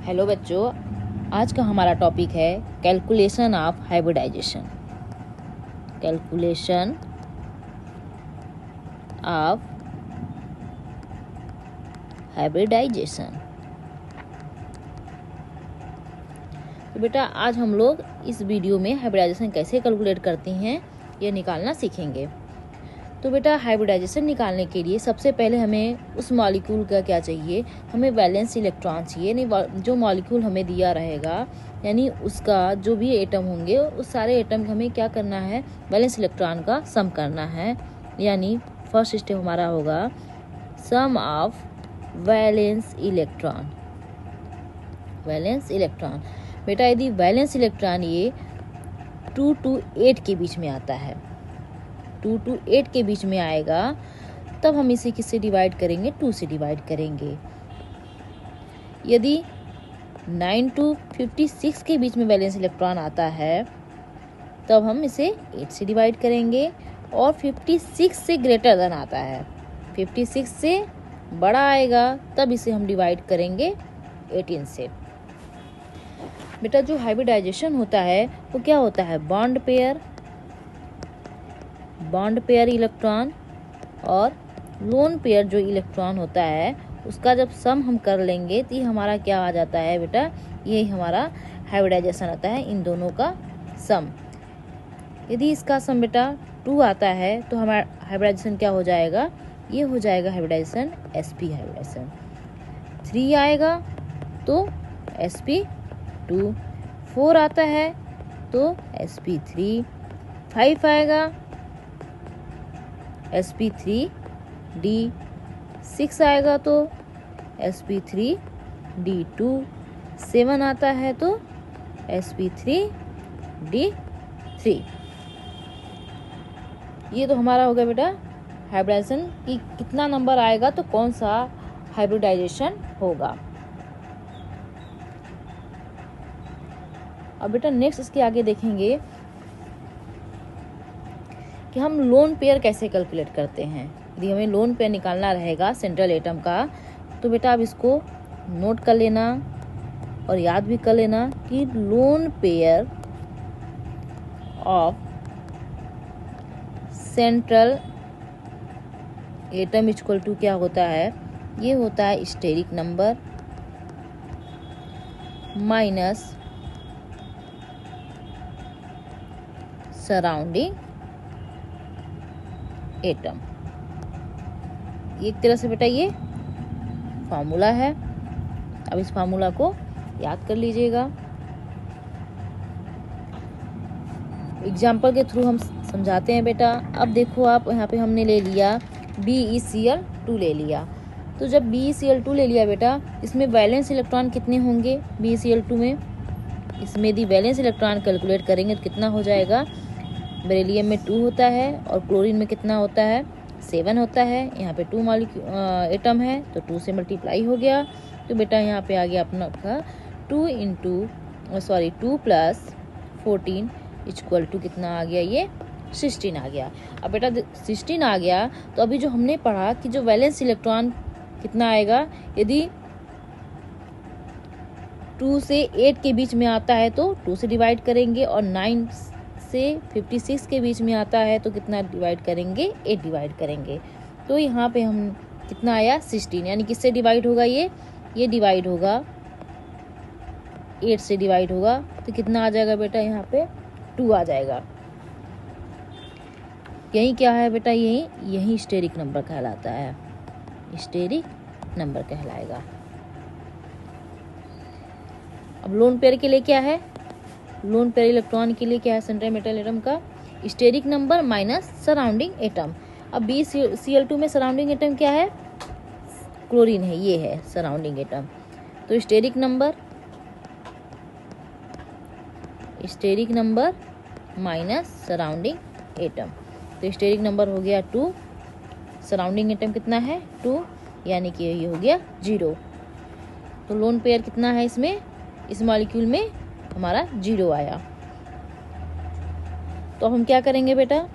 Hello बच्चों, आज का हमारा टॉपिक है calculation of hybridization. Calculation of hybridization. तो बेटा आज हम लोग इस वीडियो में हाइब्रिडाइजेशन कैसे कैलकुलेट करते हैं ये निकालना सीखेंगे। तो बेटा हाइब्रिडाइजेशन निकालने के लिए सबसे पहले हमें उस मॉलिक्यूल का क्या चाहिए, हमें वैलेंस इलेक्ट्रॉन चाहिए। नहीं, जो मॉलिक्यूल हमें दिया रहेगा यानी उसका जो भी एटम होंगे उस सारे एटम का हमें क्या करना है, वैलेंस इलेक्ट्रॉन का सम करना है। यानी फर्स्ट स्टेप हमारा होगा sum of valence electron. Valence electron बेटा यदि वैलेंस इलेक्ट्रॉन ये 2 to 8 के बीच में आता है, 2 to 8 के बीच में आएगा, तब हम इसे किससे डिवाइड करेंगे, 2 से डिवाइड करेंगे। यदि 9 to 56 के बीच में वैलेंस इलेक्ट्रॉन आता है तब हम इसे 8 से डिवाइड करेंगे। और 56 से ग्रेटर देन आता है, 56 से बड़ा आएगा तब इसे हम डिवाइड करेंगे 18 से। बेटा जो हाइब्रिडाइजेशन होता है वो क्या होता है, बॉन्ड पेयर इलेक्ट्रॉन और लोन पेयर जो इलेक्ट्रॉन होता है उसका जब सम हम कर लेंगे तो ये हमारा क्या आ जाता है बेटा, ये हमारा हाइब्रिडाइजेशन आता है, इन दोनों का सम। यदि इसका सम बेटा 2 आता है तो हमारा हाइब्रिडाइजेशन क्या हो जाएगा, ये हो जाएगा हाइब्रिडाइजेशन sp हाइब्रिडाइजेशन। 3 आएगा तो sp2, 4 आता है तो sp3, 5 आएगा sp3d, 6 आएगा तो sp3d2, 7 आता है तो sp3d3। ये तो हमारा हो गया बेटा हाइब्रिडाइजेशन की कितना नंबर आएगा तो कौन सा हाइब्रिडाइजेशन होगा। अब बेटा नेक्स्ट इसके आगे देखेंगे कि हम लोन पेयर कैसे कैलकुलेट करते हैं। यदि हमें लोन पेयर निकालना रहेगा सेंट्रल एटम का तो बेटा आप इसको नोट कर लेना और याद भी कर लेना कि lone pair of central atom equal to क्या होता है, ये होता है steric number minus surrounding atom. एक तरह से बेटा ये फार्मूला है, अब इस फार्मूला को याद कर लीजिएगा। एग्जाम्पल के थ्रू हम समझाते हैं बेटा। अब देखो आप यहाँ पे हमने ले लिया BeCl2 ले लिया, तो जब BeCl2 ले लिया बेटा इसमें वैलेंस इलेक्ट्रॉन कितने होंगे BeCl2 में, इसमें यदि वैलेंस इलेक्ट्रॉन कैलकुलेट करेंगे तो कितना हो जाएगा, बेरिलियम में 2 होता है और क्लोरीन में कितना होता है 7 होता है। यहाँ पे 2 एटम है तो 2 से मल्टीप्लाई हो गया, तो बेटा यहाँ पे आ गया अपना का 2 प्लस 14 इक्वल टू कितना आ गया, ये 16 आ गया। अब बेटा 16 आ गया तो अभी जो हमने पढ़ा कि जो वैलेंस इलेक्ट्रॉन कितना आएगा, यदि 2 से 8 के बीच में आता है तो 2 से डिवाइड करेंगे और 9 से 56 के बीच में आता है तो कितना डिवाइड करेंगे, 8 डिवाइड करेंगे। तो यहाँ पे हम कितना आया 16, यानी किससे डिवाइड होगा, ये डिवाइड होगा 8 से डिवाइड होगा तो कितना आ जाएगा बेटा, यहाँ पे 2 आ जाएगा। यही क्या है बेटा, यही स्टेरिक नंबर कहलाता है, स्टेरिक नंबर कहलाएगा। अब लोन पेयर के लिए क्या है, लोन पेयर इलेक्ट्रॉन के लिए क्या है, सेंट्रल मेटल एटम का steric number minus surrounding atom. अब BeCl2 में सराउंडिंग एटम क्या है, क्लोरीन है, ये है सराउंडिंग एटम। तो steric number minus surrounding atom, तो स्टेरिक नंबर हो गया 2, सराउंडिंग एटम कितना है 2, यानी कि ये हो गया 0। तो लोन पेयर कितना है इसमें, इस मॉलिक्यूल में हमारा 0 आया। तो हम क्या करेंगे बेटा,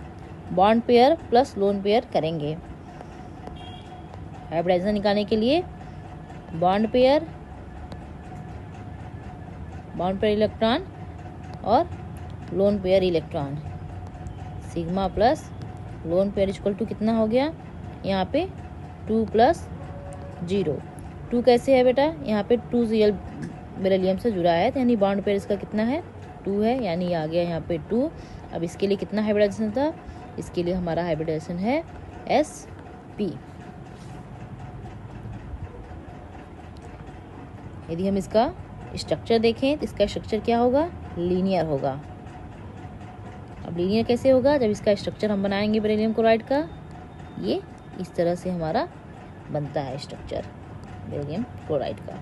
bond pair plus lone pair करेंगे। हाइब्रिडाइजेशन निकालने के लिए bond pair bound pair electron और lone pair electron. Sigma plus lone pair equal to कितना हो गया यहाँ पे 2 + 0। 2 कैसे है बेटा, यहाँ पे 2 Cl बेरिलियम से जुड़ा है, तो यानी बॉन्ड पेयर इसका कितना है 2 है, यानी आ गया यहाँ पे 2। अब इसके लिए कितना हाइब्रिडाइजेशन था, इसके लिए हमारा हाइब्रिडाइजेशन है sp। यदि हम इसका स्ट्रक्चर देखें तो इसका स्ट्रक्चर क्या होगा, लीनियर होगा। अब लीनियर कैसे होगा, जब इसका स्ट्रक्चर हम बनाएंगे बेरिलियम क्लोराइड का, ये इस तरह से हमारा बनता है स्ट्रक्चर बेरिलियम क्लोराइड का।